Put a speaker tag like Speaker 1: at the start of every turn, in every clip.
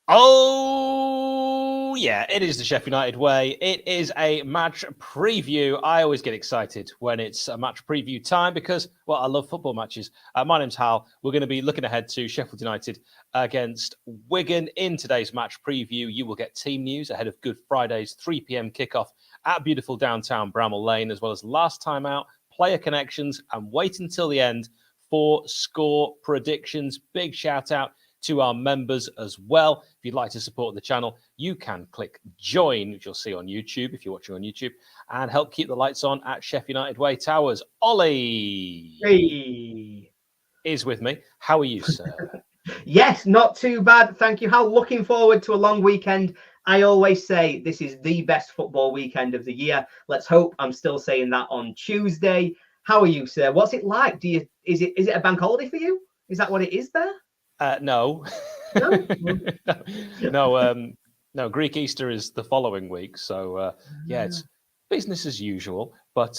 Speaker 1: Oh, yeah, it is the Sheffield United way. It is a match preview. I always get excited when it's a match preview time because, well, I love football matches. My name's Hal. We're going to be looking ahead to Sheffield United against Wigan in today's match preview. You will get team news ahead of Good Friday's 3 p.m. kickoff at beautiful downtown Bramall Lane, as well as last time out, player connections, and wait until the end for score predictions. Big shout out to our members as well. If you'd like to support the channel, you can click join, which you'll see on YouTube if you're watching on YouTube, and help keep the lights on at Sheffield United Way Towers. Ollie is with me. How are you, sir?
Speaker 2: Yes, not too bad. Thank you, Hal. Looking forward to a long weekend. I always say this is the best football weekend of the year. Let's hope I'm still saying that on Tuesday. How are you, sir? What's it like? Is it a bank holiday for you? Is that what it is there?
Speaker 1: No. No. Greek Easter is the following week, so yeah, it's business as usual. But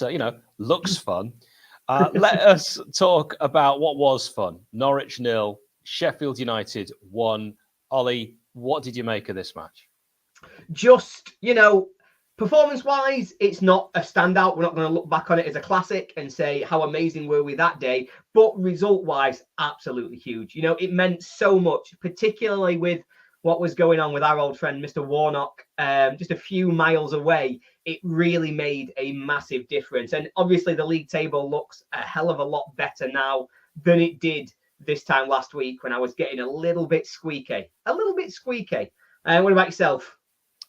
Speaker 1: looks fun. Let us talk about what was fun. Norwich 0, Sheffield United 1. Ollie, what did you make of this match?
Speaker 2: Just, performance-wise, it's not a standout. We're not going to look back on it as a classic and say how amazing were we that day. But result-wise, absolutely huge. It meant so much, particularly with what was going on with our old friend, Mr. Warnock, just a few miles away. It really made a massive difference. And obviously, the league table looks a hell of a lot better now than it did this time last week when I was getting a little bit squeaky. What about yourself?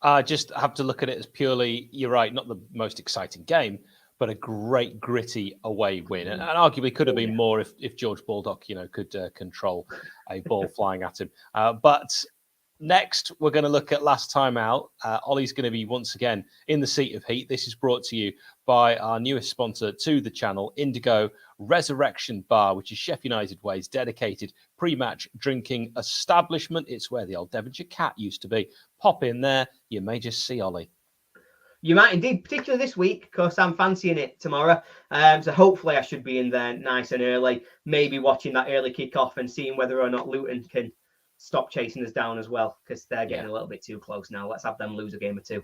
Speaker 1: I just have to look at it as purely, you're right, not the most exciting game, but a great gritty away win. And arguably could have been more if George Baldock, could control a ball flying at him. But next, we're going to look at last time out. Ollie's going to be once again in the seat of heat. This is brought to you by our newest sponsor to the channel, Indigo Resurrection Bar, which is Sheffield United Way's dedicated pre-match drinking establishment. It's where the old Devonshire Cat used to be. Pop in there. You may just see Ollie.
Speaker 2: You might indeed, particularly this week, because I'm fancying it tomorrow. So hopefully I should be in there nice and early, maybe watching that early kickoff and seeing whether or not Luton can stop chasing us down as well, because they're getting a little bit too close now. Let's have them lose a game or two.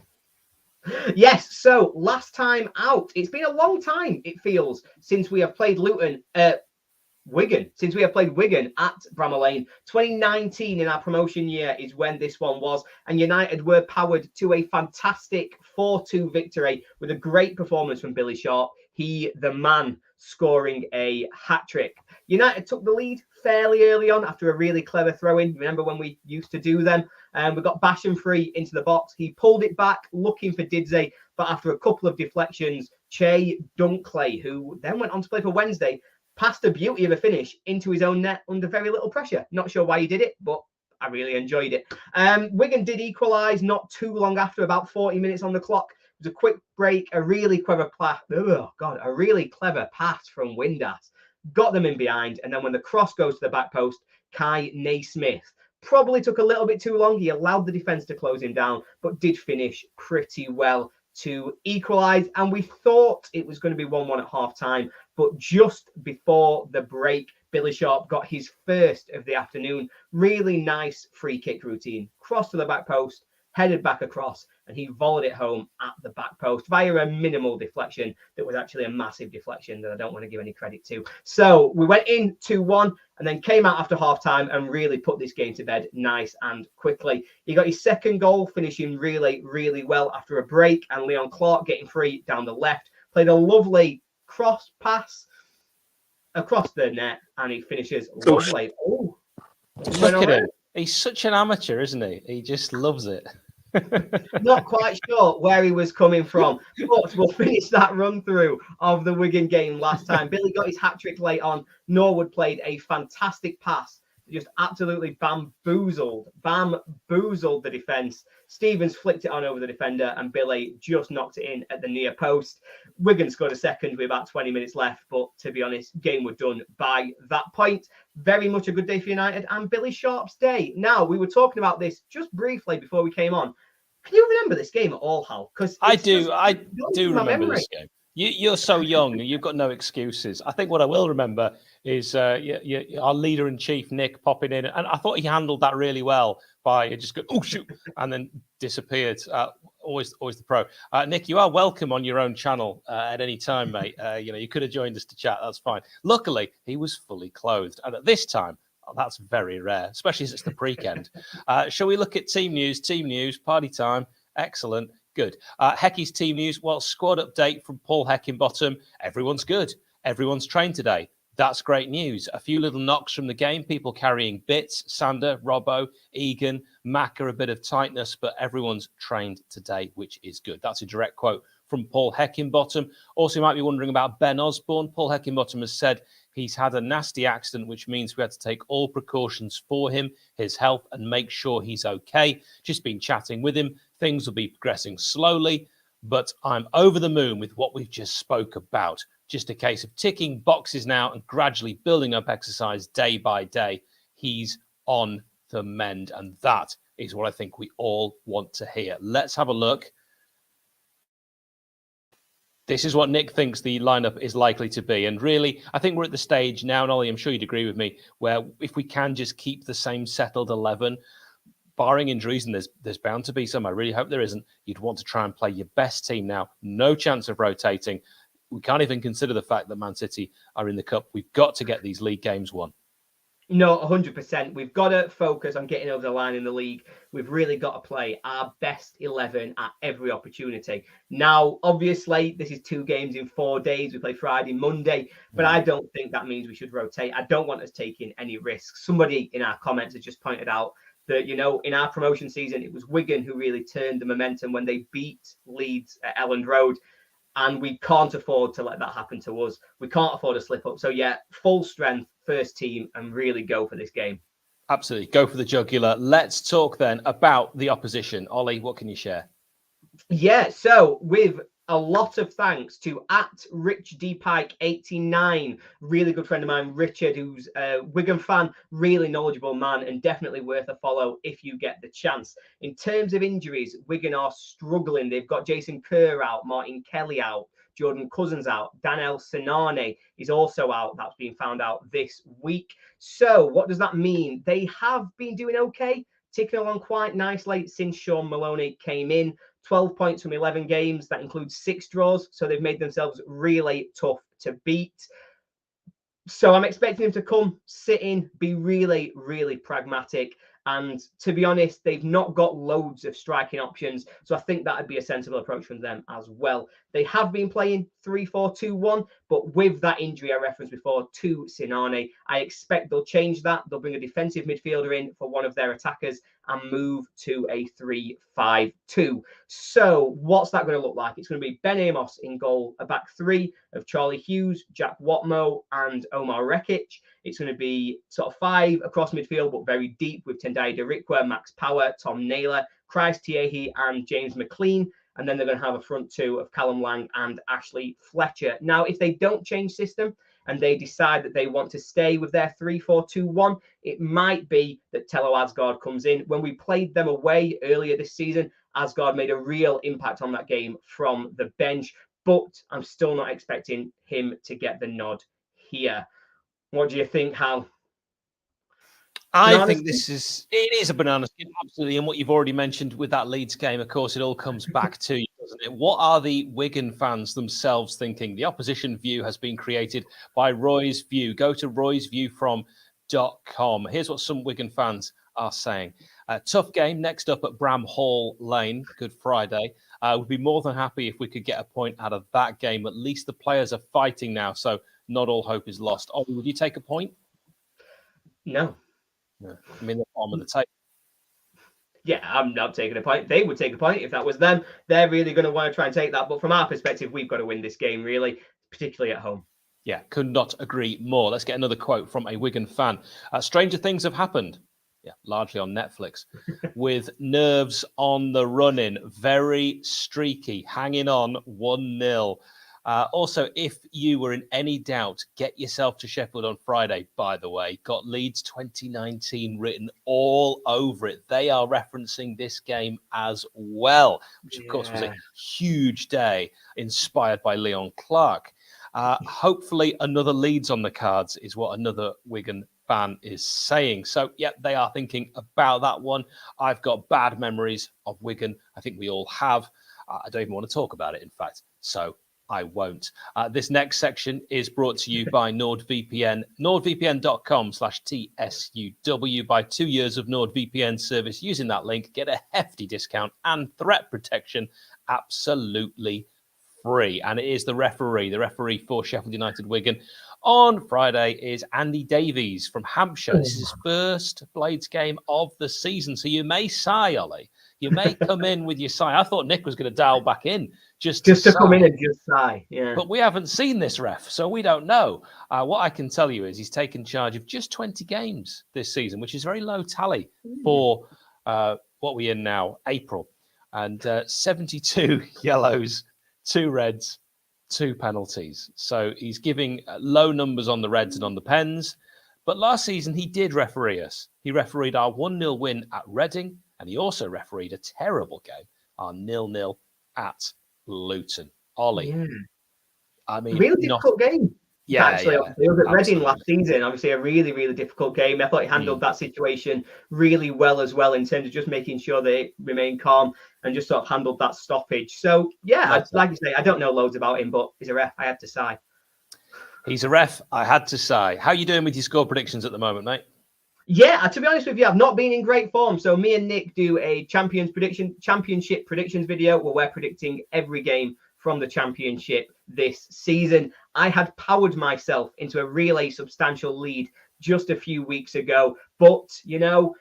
Speaker 2: Yes, so last time out, it's been a long time, it feels, since we have played Wigan at Bramall Lane. 2019 in our promotion year is when this one was, and United were powered to a fantastic 4-2 victory with a great performance from Billy Sharp. He, the man, scoring a hat-trick. United took the lead fairly early on after a really clever throw-in. Remember when we used to do them? We got Basham free into the box. He pulled it back, looking for Didsey, but after a couple of deflections, Che Dunkley, who then went on to play for Wednesday, passed a beauty of a finish into his own net under very little pressure. Not sure why he did it, but I really enjoyed it. Wigan did equalise not too long after, about 40 minutes on the clock. It was a quick break, a really clever pass from Windass. Got them in behind, and then when the cross goes to the back post, Kai Naismith probably took a little bit too long. He allowed the defence to close him down, but did finish pretty well to equalise. And we thought it was going to be 1-1 at half-time, but just before the break, Billy Sharp got his first of the afternoon. Really nice free kick routine. Cross to the back post, headed back across, and he volleyed it home at the back post via a minimal deflection that was actually a massive deflection that I don't want to give any credit to. So we went in 2-1 and then came out after half-time and really put this game to bed nice and quickly. He got his second goal, finishing really, really well after a break, and Leon Clark getting free down the left. Played a lovely cross pass across the net, and he finishes lovely. Oh,
Speaker 1: look at him. He's such an amateur, isn't he? He just loves it.
Speaker 2: Not quite sure where he was coming from, but we'll finish that run through of the Wigan game last time. Billy got his hat-trick late on. Norwood played a fantastic pass, just absolutely bamboozled the defence. Stevens flicked it on over the defender, and Billy just knocked it in at the near post. Wigan scored a second with about 20 minutes left, but to be honest, game were done by that point. Very much a good day for United and Billy Sharp's day. Now, we were talking about this just briefly before we came on. Can you remember this game at all, Hal? Because
Speaker 1: I do remember this game. You're so young, you've got no excuses. I think what I will remember is our leader-in-chief, Nick, popping in. And I thought he handled that really well, by and just go, oh, shoot, and then disappeared. Always the pro. Nick, you are welcome on your own channel at any time, mate. You could have joined us to chat. That's fine. Luckily, he was fully clothed. And at this time, that's very rare, especially as it's the pre-end. Shall we look at team news? Team news, party time. Excellent. Good. Hecky's team news. Well, squad update from Paul Heckingbottom. Everyone's good. Everyone's trained today. That's great news. A few little knocks from the game. People carrying bits. Sander, Robbo, Egan, Macca, a bit of tightness, but everyone's trained today, which is good. That's a direct quote from Paul Heckingbottom. Also, you might be wondering about Ben Osborne. Paul Heckingbottom has said he's had a nasty accident, which means we had to take all precautions for him, his health, and make sure he's okay. Just been chatting with him. Things will be progressing slowly, but I'm over the moon with what we've just spoke about. Just a case of ticking boxes now and gradually building up exercise day by day. He's on the mend, and that is what I think we all want to hear. Let's have a look. This is what Nick thinks the lineup is likely to be. And really, I think we're at the stage now, and Ollie, I'm sure you'd agree with me, where if we can just keep the same settled 11, barring injuries, and there's bound to be some, I really hope there isn't, you'd want to try and play your best team now. No chance of rotating. We can't even consider the fact that Man City are in the Cup. We've got to get these league games won.
Speaker 2: No, 100%. We've got to focus on getting over the line in the league. We've really got to play our best 11 at every opportunity. Now, obviously, this is 2 games in 4 days. We play Friday, Monday, but I don't think that means we should rotate. I don't want us taking any risks. Somebody in our comments has just pointed out that, in our promotion season, it was Wigan who really turned the momentum when they beat Leeds at Elland Road. And we can't afford to let that happen to us. We can't afford to slip up. So, yeah, full strength, first team, and really go for this game.
Speaker 1: Absolutely. Go for the jugular. Let's talk then about the opposition. Ollie, what can you share?
Speaker 2: Yeah, so with a lot of thanks to @RichDPike89, really good friend of mine, Richard, who's a Wigan fan, really knowledgeable man, and definitely worth a follow if you get the chance. In terms of injuries, Wigan are struggling. They've got Jason Kerr out, Martin Kelly out, Jordan Cousins out, Daniel Sinane is also out. That's been found out this week. So what does that mean? They have been doing okay, ticking along quite nicely since Sean Maloney came in. 12 points from 11 games. That includes 6 draws. So they've made themselves really tough to beat. So I'm expecting him to come, sit in, be really, really pragmatic. And to be honest, they've not got loads of striking options. So I think that would be a sensible approach from them as well. They have been playing 3-4-2-1, but with that injury I referenced before to Sinane, I expect they'll change that. They'll bring a defensive midfielder in for one of their attackers and move to a 3-5-2. So what's that going to look like? It's going to be Ben Amos in goal, a back 3 of Charlie Hughes, Jack Watmo, and Omar Rekic. It's going to be sort of 5 across midfield, but very deep with Tendai Darikwa, Max Power, Tom Naylor, Christ Tiehi, and James McLean. And then they're going to have a front 2 of Callum Lang and Ashley Fletcher. Now, if they don't change system and they decide that they want to stay with their 3-4-2-1, it might be that Tello Asgard comes in. When we played them away earlier this season, Asgard made a real impact on that game from the bench, but I'm still not expecting him to get the nod here. What do you think, Hal?
Speaker 1: I think it is a banana skin, absolutely. And what you've already mentioned with that Leeds game, of course, it all comes back to you, doesn't it? What are the Wigan fans themselves thinking? The opposition view has been created by Roy's View. Go to roysview.com. Here's what some Wigan fans are saying. Tough game next up at Bramhall Lane, Good Friday. We'd be more than happy if we could get a point out of that game. At least the players are fighting now, so not all hope is lost. Ollie, would you take a point?
Speaker 2: No.
Speaker 1: No. I mean, the bottom of the table.
Speaker 2: Yeah, I'm not taking a point. They would take a point if that was them. They're really going to want to try and take that. But from our perspective, we've got to win this game, really, particularly at home.
Speaker 1: Yeah, could not agree more. Let's get another quote from a Wigan fan. Stranger things have happened. Yeah, largely on Netflix. With nerves on the run-in. Very streaky. Hanging on 1-0. Also, if you were in any doubt, get yourself to Sheffield on Friday, by the way. Got Leeds 2019 written all over it. They are referencing this game as well, which, of course, was a huge day, inspired by Leon Clark. Hopefully, another Leeds on the cards is what another Wigan fan is saying. So, yeah, they are thinking about that one. I've got bad memories of Wigan. I think we all have. I don't even want to talk about it, in fact. So I won't. This next section is brought to you by NordVPN. NordVPN.com/TSUW. Buy 2 years of NordVPN service using that link. Get a hefty discount and threat protection absolutely free. And it is the referee for Sheffield United Wigan on Friday is Andy Davies from Hampshire. This is his first Blades game of the season. So you may sigh, Ollie. You may come in with your sigh. I thought Nick was going to dial back in just to
Speaker 2: come in and just sigh. Yeah.
Speaker 1: But we haven't seen this ref, so we don't know. What I can tell you is he's taken charge of just 20 games this season, which is a very low tally for what we're in now, April. And 72 yellows, 2 reds, 2 penalties. So he's giving low numbers on the reds and on the pens. But last season, he did referee us. He refereed our 1-0 win at Reading, and he also refereed a terrible game, our 0-0 at Luton. Ollie.
Speaker 2: Yeah.
Speaker 1: I mean,
Speaker 2: really difficult game.
Speaker 1: Yeah,
Speaker 2: actually, it was at Reading last season. Obviously, a really, really difficult game. I thought he handled that situation really well as well in terms of just making sure that it remained calm and just sort of handled that stoppage. So, yeah, like you say, I don't know loads about him, but he's a ref. I had to sigh.
Speaker 1: He's a ref. I had to sigh. How are you doing with your score predictions at the moment, mate?
Speaker 2: Yeah, to be honest with you, I've not been in great form. So me and Nick do a championship predictions video where we're predicting every game from the championship this season. I had powered myself into a really substantial lead just a few weeks ago. But, you know,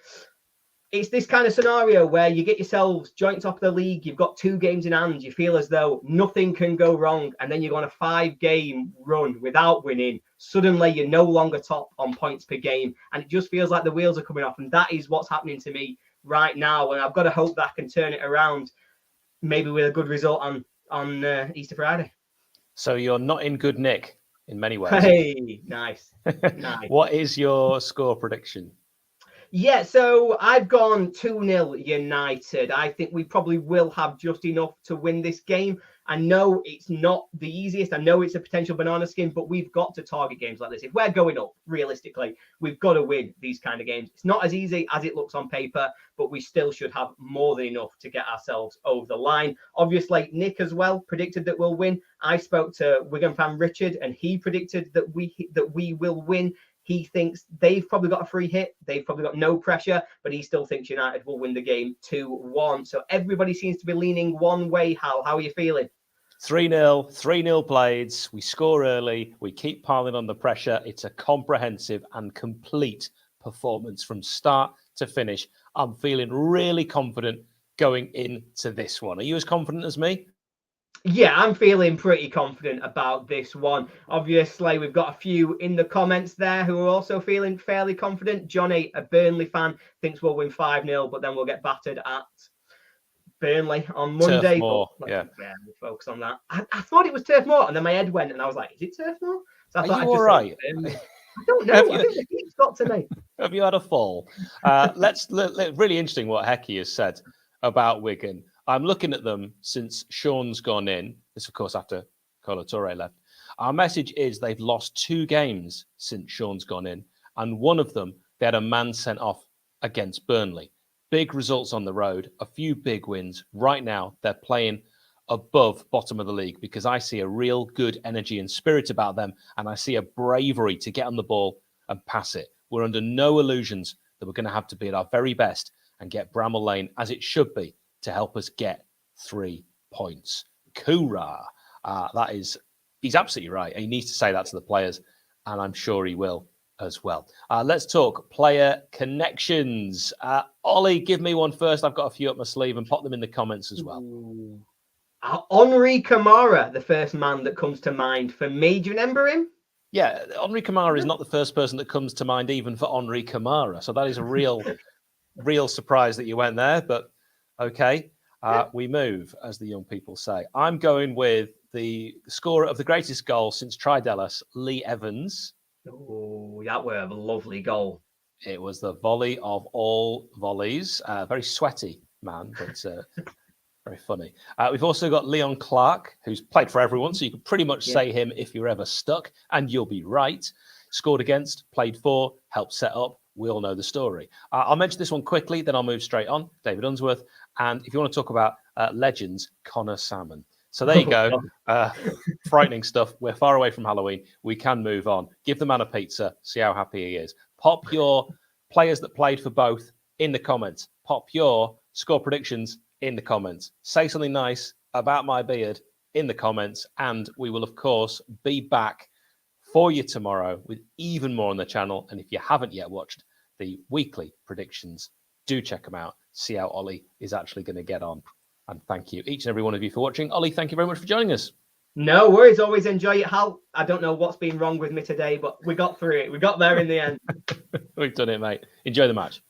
Speaker 2: it's this kind of scenario where you get yourselves joint top of the league. You've got 2 games in hand. You feel as though nothing can go wrong. And then you go on a 5-game run without winning. Suddenly, you're no longer top on points per game. And it just feels like the wheels are coming off. And that is what's happening to me right now. And I've got to hope that I can turn it around, maybe with a good result on Easter Friday.
Speaker 1: So you're not in good nick in many ways.
Speaker 2: Hey, nice. Nice.
Speaker 1: What is your score prediction?
Speaker 2: Yeah, so I've gone 2-0 United. I think we probably will have just enough to win this game. I know it's not the easiest. I know it's a potential banana skin, but we've got to target games like this. If we're going up, realistically, we've got to win these kind of games. It's not as easy as it looks on paper, but we still should have more than enough to get ourselves over the line. Obviously, Nick as well predicted that we'll win. I spoke to Wigan fan Richard, and he predicted that we will win. He thinks they've probably got a free hit. They've probably got no pressure, but he still thinks United will win the game 2-1. So everybody seems to be leaning one way. Hal, how are you feeling?
Speaker 1: 3-0 Blades. We score early. We keep piling on the pressure. It's a comprehensive and complete performance from start to finish. I'm feeling really confident going into this one. Are you as confident as me?
Speaker 2: Yeah, I'm feeling pretty confident about this one. Obviously, we've got a few in the comments there who are also feeling fairly confident. Johnny, a Burnley fan, thinks we'll win 5-0, but then we'll get battered at Burnley on Monday.
Speaker 1: Turf Moor, yeah.
Speaker 2: We'll focus on that. I thought it was Turf Moor, and then my head went, and I was like, is it Turf Moor? So I
Speaker 1: thought, are you all right?
Speaker 2: I don't know. I think it's got to me.
Speaker 1: Have you had a fall? Really interesting what Hecky has said about Wigan. I'm looking at them since Sean's gone in. This, of course, after Kolo Touré left. Our message is they've lost 2 games since Sean's gone in. And one of them, they had a man sent off against Burnley. Big results on the road, a few big wins. Right now, they're playing above bottom of the league because I see a real good energy and spirit about them. And I see a bravery to get on the ball and pass it. We're under no illusions that we're going to have to be at our very best and get Bramall Lane, as it should be, to help us get 3 points. Hoorah! He's absolutely right. He needs to say that to the players, and I'm sure he will as well. Let's talk player connections. Ollie, give me one first. I've got a few up my sleeve, and pop them in the comments as well.
Speaker 2: Henri Camara, the first man that comes to mind for me. Do you remember him?
Speaker 1: Yeah, Henri Camara is not the first person that comes to mind even for Henri Camara. So that is a real surprise that you went there, but okay. We move, as the young people say. I'm going with the scorer of the greatest goal since Tridelis, Lee Evans.
Speaker 2: Oh, that were a lovely goal.
Speaker 1: It was the volley of all volleys. Very sweaty man, but very funny. We've also got Leon Clark, who's played for everyone, so you could pretty much say him if you're ever stuck, and you'll be right. Scored against, played for, helped set up. We all know the story. I'll mention this one quickly, then I'll move straight on. David Unsworth. And if you want to talk about legends, Connor Salmon. So there you go. Frightening stuff. We're far away from Halloween. We can move on. Give the man a pizza. See how happy he is. Pop your players that played for both in the comments. Pop your score predictions in the comments. Say something nice about my beard in the comments. And we will, of course, be back for you tomorrow with even more on the channel. And if you haven't yet watched the weekly predictions, do check them out. See how Ollie is actually going to get on. And thank you, each and every one of you, for watching. Ollie, thank you very much for joining us.
Speaker 2: No worries. Always enjoy it, Hal. I don't know what's been wrong with me today, but we got through it. We got there in the end.
Speaker 1: We've done it, mate. Enjoy the match.